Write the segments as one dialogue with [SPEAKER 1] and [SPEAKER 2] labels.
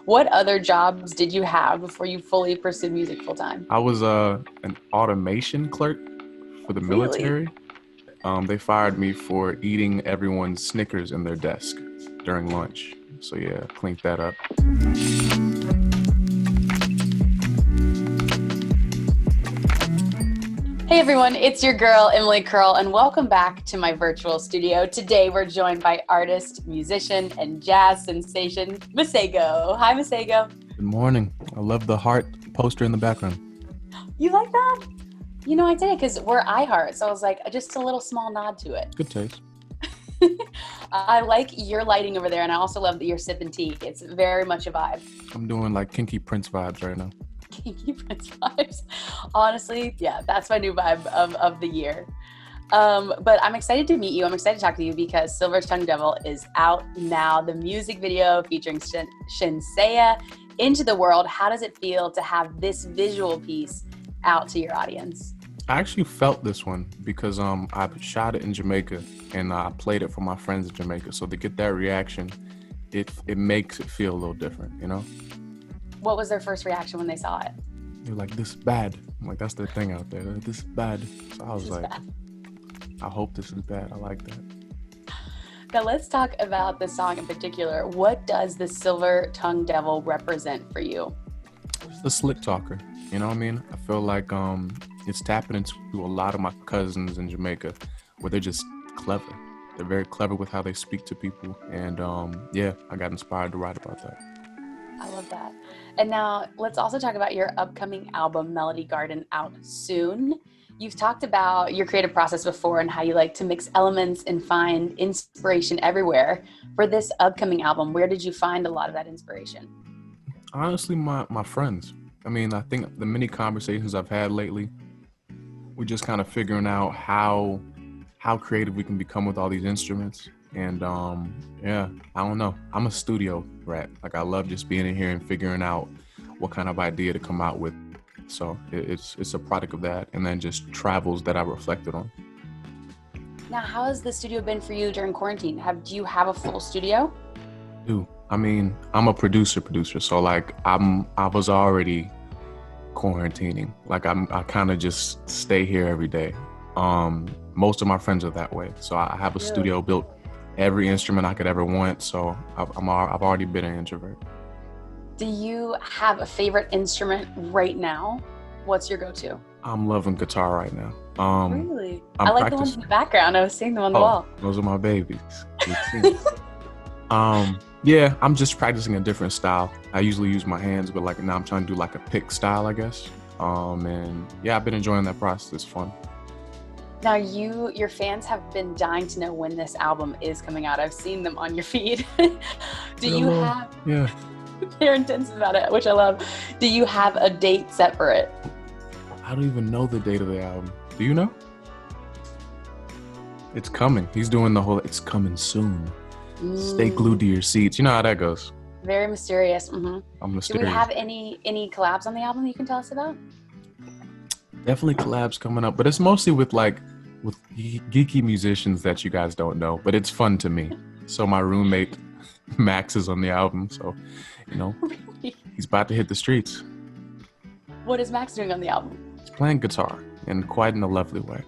[SPEAKER 1] What other jobs did you have before you fully pursued music full time?
[SPEAKER 2] I was an automation clerk for the
[SPEAKER 1] Really?
[SPEAKER 2] military. They fired me for eating everyone's Snickers in their desk during lunch. So yeah, cleaned that up.
[SPEAKER 1] Hey everyone, it's your girl, Emily Curl, and welcome back to my virtual studio. Today we're joined by artist, musician, and jazz sensation, Masego. Hi, Masego.
[SPEAKER 2] Good morning. I love the heart poster in the background.
[SPEAKER 1] You like that? You know, I did it because we're iHeart, so I was like, just a little small nod to it.
[SPEAKER 2] Good taste.
[SPEAKER 1] I like your lighting over there, and I also love that you're sipping tea. It's very much a vibe.
[SPEAKER 2] I'm doing like Kinky Prince vibes right now.
[SPEAKER 1] Kinky Prince vibes. Honestly, yeah, that's my new vibe of the year. But I'm excited to meet you. I'm excited to talk to you because Silver Tongue Devil is out now. The music video featuring Shinseiya into the world. How does it feel to have this visual piece out to your audience?
[SPEAKER 2] I actually felt this one because I shot it in Jamaica and I played it for my friends in Jamaica. So to get that reaction, it makes it feel a little different, you know?
[SPEAKER 1] What was their first reaction when they saw it?
[SPEAKER 2] They're like, this is bad. I'm like, that's the thing out there. This is bad. So I was like, bad. I hope this is bad. I like that.
[SPEAKER 1] Now let's talk about the song in particular. What does the Silver Tongue Devil represent for you?
[SPEAKER 2] It's the slick talker. You know what I mean? I feel like it's tapping into a lot of my cousins in Jamaica where they're just clever. They're very clever with how they speak to people. And yeah, I got inspired to write about that.
[SPEAKER 1] I love that. And now let's also talk about your upcoming album, Melody Garden, out soon. You've talked about your creative process before and how you like to mix elements and find inspiration everywhere. For this upcoming album, where did you find a lot of that inspiration?
[SPEAKER 2] Honestly, my friends. I mean, I think the many conversations I've had lately, we're just kind of figuring out how creative we can become with all these instruments. And yeah, I don't know. I'm a studio rat. Like I love just being in here and figuring out what kind of idea to come out with. So it's a product of that, and then just travels that I reflected on.
[SPEAKER 1] Now, how has the studio been for you during quarantine? Do you have a full studio?
[SPEAKER 2] I mean, I'm a producer, so like I was already quarantining. Like I kind of just stay here every day. Most of my friends are that way. So I have a studio built every instrument I could ever want. So I've already been an introvert.
[SPEAKER 1] Do you have a favorite instrument right now? What's your go-to?
[SPEAKER 2] I'm loving guitar right now.
[SPEAKER 1] Really? I like the ones in the background. I was seeing them on the wall.
[SPEAKER 2] Those are my babies. Yeah, I'm just practicing a different style. I usually use my hands, but like now I'm trying to do like a pick style, I guess. And yeah, I've been enjoying that process. It's fun.
[SPEAKER 1] Now your fans have been dying to know when this album is coming out. I've seen them on your feed.
[SPEAKER 2] Yeah.
[SPEAKER 1] They're intense about it, which I love. Do you have a date set for it?
[SPEAKER 2] I don't even know the date of the album. Do you know? It's coming. He's doing the whole, it's coming soon. Stay glued to your seats. You know how that goes.
[SPEAKER 1] Very mysterious. Mm-hmm.
[SPEAKER 2] I'm mysterious.
[SPEAKER 1] Do we have any collabs on the album you can tell us about?
[SPEAKER 2] Definitely collabs coming up, but it's mostly with geeky musicians that you guys don't know, but it's fun to me. So my roommate Max is on the album, so you know, he's about to hit the streets.
[SPEAKER 1] What is Max doing on the album?
[SPEAKER 2] He's playing guitar, and quite in a lovely way.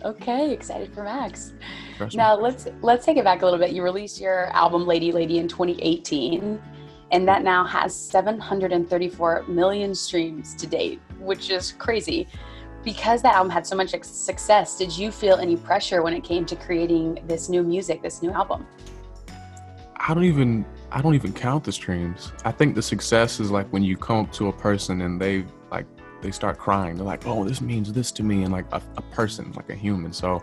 [SPEAKER 1] Okay, excited for Max. Now let's take it back a little bit. You released your album Lady Lady in 2018, and that now has 734 million streams to date, which is crazy. Because that album had so much success, did you feel any pressure when it came to creating this new music, this new album?
[SPEAKER 2] I don't even count the streams. I think the success is like when you come up to a person and they start crying. They're like, oh, this means this to me, and like a person, like a human. So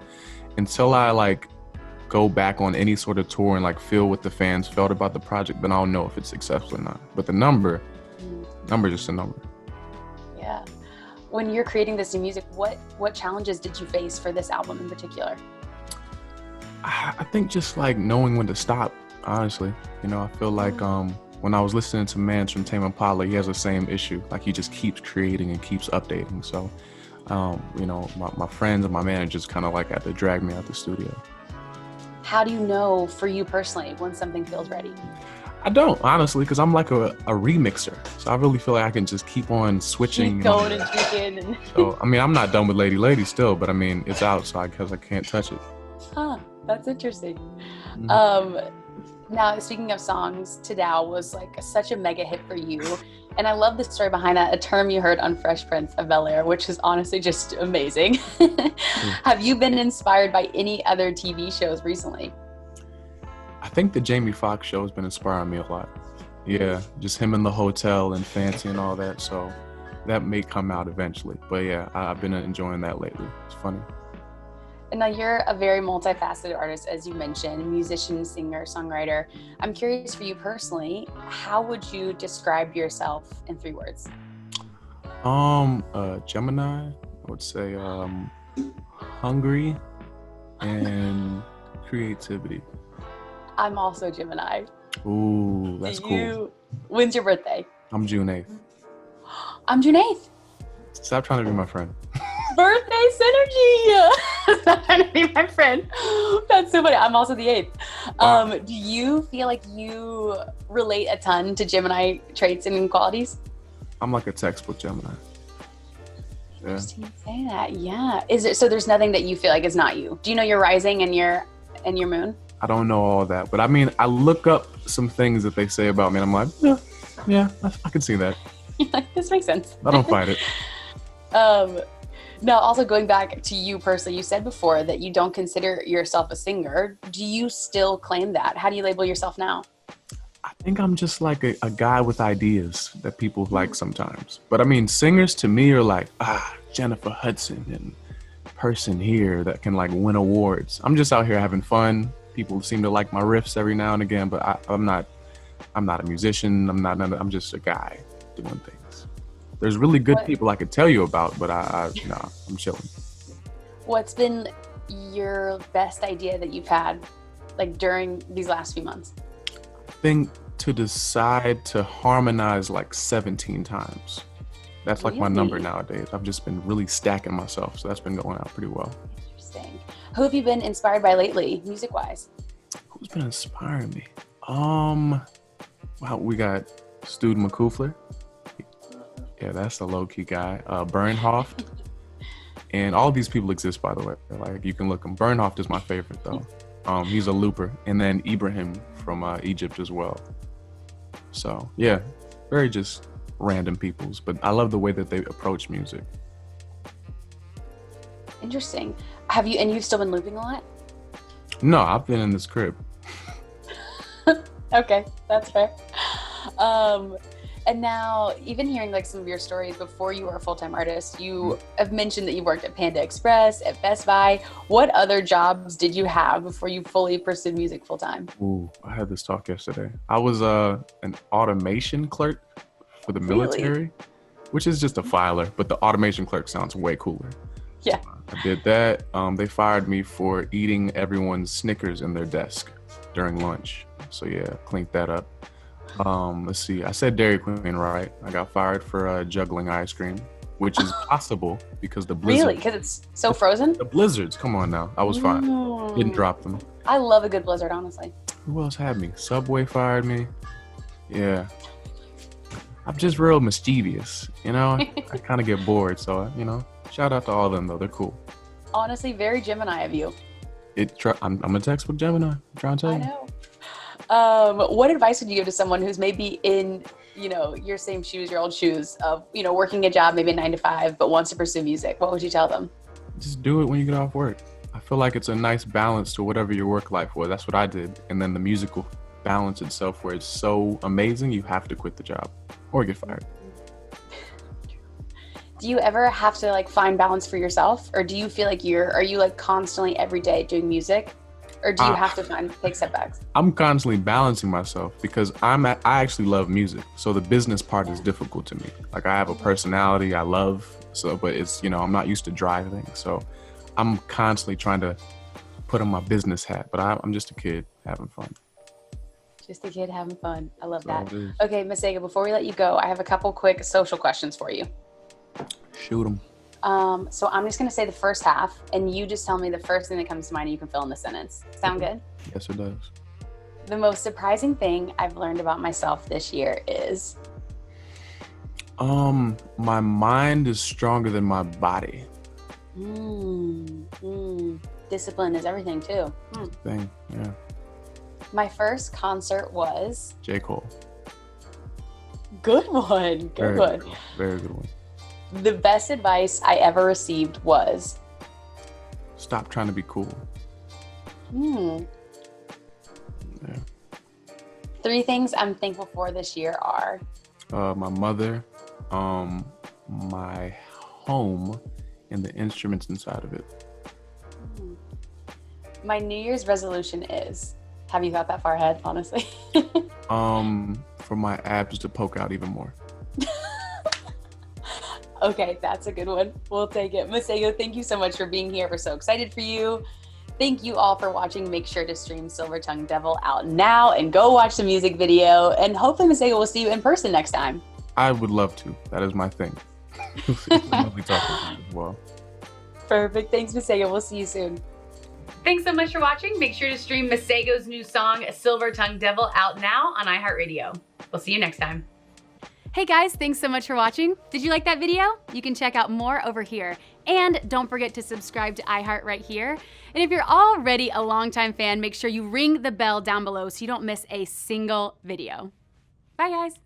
[SPEAKER 2] until I like go back on any sort of tour and like feel what the fans felt about the project, then I'll know if it's successful or not. But the number is just a number.
[SPEAKER 1] Yeah. When you're creating this new music, what challenges did you face for this album in particular?
[SPEAKER 2] I think just like knowing when to stop, honestly. You know, I feel like when I was listening to Mans from Tame Impala, he has the same issue. Like he just keeps creating and keeps updating. So, you know, my friends and my managers kind of like had to drag me out the studio.
[SPEAKER 1] How do you know for you personally when something feels ready?
[SPEAKER 2] I don't, honestly, because I'm like a remixer. So I really feel like I can just keep on switching.
[SPEAKER 1] Keep going and tweaking. And
[SPEAKER 2] so, I mean, I'm not done with Lady Lady still, but I mean, it's out, so because I can't touch it.
[SPEAKER 1] Huh, that's interesting.
[SPEAKER 2] Mm-hmm.
[SPEAKER 1] Now, speaking of songs, Tadao was like such a mega hit for you. And I love the story behind that, a term you heard on Fresh Prince of Bel-Air, which is honestly just amazing. Have you been inspired by any other TV shows recently?
[SPEAKER 2] I think the Jamie Foxx show has been inspiring me a lot. Yeah, just him in the hotel and fancy and all that. So that may come out eventually. But yeah, I've been enjoying that lately. It's funny.
[SPEAKER 1] And now you're a very multifaceted artist, as you mentioned, musician, singer, songwriter. I'm curious for you personally, how would you describe yourself in 3 words?
[SPEAKER 2] Gemini, I would say hungry and creativity.
[SPEAKER 1] I'm also Gemini.
[SPEAKER 2] Ooh, that's cool.
[SPEAKER 1] When's your birthday?
[SPEAKER 2] I'm June 8th.
[SPEAKER 1] I'm June 8th.
[SPEAKER 2] Stop trying to be my friend.
[SPEAKER 1] Birthday synergy. Stop trying to be my friend. That's so funny. I'm also the 8th.
[SPEAKER 2] Wow.
[SPEAKER 1] Do you feel like you relate a ton to Gemini traits and qualities?
[SPEAKER 2] I'm like a textbook Gemini. Yeah.
[SPEAKER 1] Interesting you say that. Yeah. Is it so? There's nothing that you feel like is not you. Do you know your rising and your moon?
[SPEAKER 2] I don't know all that, but I mean, I look up some things that they say about me, and I'm like, yeah, I can see that.
[SPEAKER 1] This makes sense.
[SPEAKER 2] I don't fight it.
[SPEAKER 1] Now, also going back to you personally, you said before that you don't consider yourself a singer. Do you still claim that? How do you label yourself now?
[SPEAKER 2] I think I'm just like a guy with ideas that people like sometimes. But I mean, singers to me are like, Jennifer Hudson and person here that can like win awards. I'm just out here having fun. People seem to like my riffs every now and again, but I'm not a musician. I'm just a guy doing things. There's really good people I could tell you about, but I'm chilling.
[SPEAKER 1] What's been your best idea that you've had like during these last few months?
[SPEAKER 2] I think to decide to harmonize like 17 times. That's like my number nowadays. I've just been really stacking myself, so that's been going out pretty well.
[SPEAKER 1] Interesting. Who have you been inspired by lately, music-wise?
[SPEAKER 2] Who's been inspiring me? Wow, we got Stude McCoofler. Yeah, that's a low-key guy. Bernhoft. And all these people exist, by the way. Like, you can look them. Bernhoft is my favorite, though. He's a looper. And then Ibrahim from Egypt as well. So, yeah, very just random peoples. But I love the way that they approach music.
[SPEAKER 1] Interesting. You've still been looping a lot?
[SPEAKER 2] No, I've been in this crib.
[SPEAKER 1] Okay, that's fair. And now, even hearing like some of your stories before you were a full-time artist, you have mentioned that you worked at Panda Express, at Best Buy. What other jobs did you have before you fully pursued music full-time?
[SPEAKER 2] Ooh, I had this talk yesterday. I was an automation clerk for the military, which is just a filer, but the automation clerk sounds way cooler.
[SPEAKER 1] Yeah.
[SPEAKER 2] So I did that. They fired me for eating everyone's Snickers in their desk during lunch. So yeah, cleaned that up. Let's see. I said Dairy Queen, right? I got fired for juggling ice cream, which is possible because the blizzard.
[SPEAKER 1] Really? Because it's so frozen?
[SPEAKER 2] The blizzards. Come on now. I was fine. Didn't drop them.
[SPEAKER 1] I love a good blizzard, honestly.
[SPEAKER 2] Who else had me? Subway fired me. Yeah. I'm just real mischievous, you know? I kind of get bored, so, shout out to all of them, though. They're cool.
[SPEAKER 1] Honestly, very Gemini of you.
[SPEAKER 2] I'm a textbook Gemini. I'm trying to tell you.
[SPEAKER 1] I know. What advice would you give to someone who's maybe in, your same shoes, your old shoes of, working a job, maybe a 9-to-5, but wants to pursue music? What would you tell them?
[SPEAKER 2] Just do it when you get off work. I feel like it's a nice balance to whatever your work life was. That's what I did. And then the musical balance itself, where it's so amazing, you have to quit the job or get fired.
[SPEAKER 1] Do you ever have to find balance for yourself? Or do you feel like are you constantly every day doing music? Or do you have to take setbacks? I'm
[SPEAKER 2] constantly balancing myself because I actually love music. So the business part is difficult to me. I have a personality I love, but it's, I'm not used to driving. So I'm constantly trying to put on my business hat, but I'm just a kid having fun.
[SPEAKER 1] Just a kid having fun. I love that. Okay, Masego, before we let you go, I have a couple quick social questions for you.
[SPEAKER 2] Shoot them.
[SPEAKER 1] So I'm just going to say the first half, and you just tell me the first thing that comes to mind, and you can fill in the sentence. Sound good?
[SPEAKER 2] Yes, it does.
[SPEAKER 1] The most surprising thing I've learned about myself this year is?
[SPEAKER 2] My mind is stronger than my body.
[SPEAKER 1] Discipline is everything too.
[SPEAKER 2] Thing, yeah.
[SPEAKER 1] My first concert was?
[SPEAKER 2] J. Cole.
[SPEAKER 1] Good one. Good one.
[SPEAKER 2] Cool. Very good one.
[SPEAKER 1] The best advice I ever received was?
[SPEAKER 2] Stop trying to be cool. Yeah.
[SPEAKER 1] 3 things I'm thankful for this year are?
[SPEAKER 2] My mother, my home, and the instruments inside of it.
[SPEAKER 1] My New Year's resolution is? Have you thought that far ahead, honestly?
[SPEAKER 2] For my abs to poke out even more.
[SPEAKER 1] Okay, that's a good one. We'll take it. Masego, thank you so much for being here. We're so excited for you. Thank you all for watching. Make sure to stream Silver Tongue Devil out now and go watch the music video. And hopefully, Masego, will see you in person next time.
[SPEAKER 2] I would love to. That is my thing. Lovely talking to you as well.
[SPEAKER 1] Perfect. Thanks, Masego. We'll see you soon. Thanks so much for watching. Make sure to stream Masego's new song, Silver Tongue Devil, out now on iHeartRadio. We'll see you next time. Hey guys, thanks so much for watching. Did you like that video? You can check out more over here. And don't forget to subscribe to iHeart right here. And if you're already a longtime fan, make sure you ring the bell down below so you don't miss a single video. Bye guys.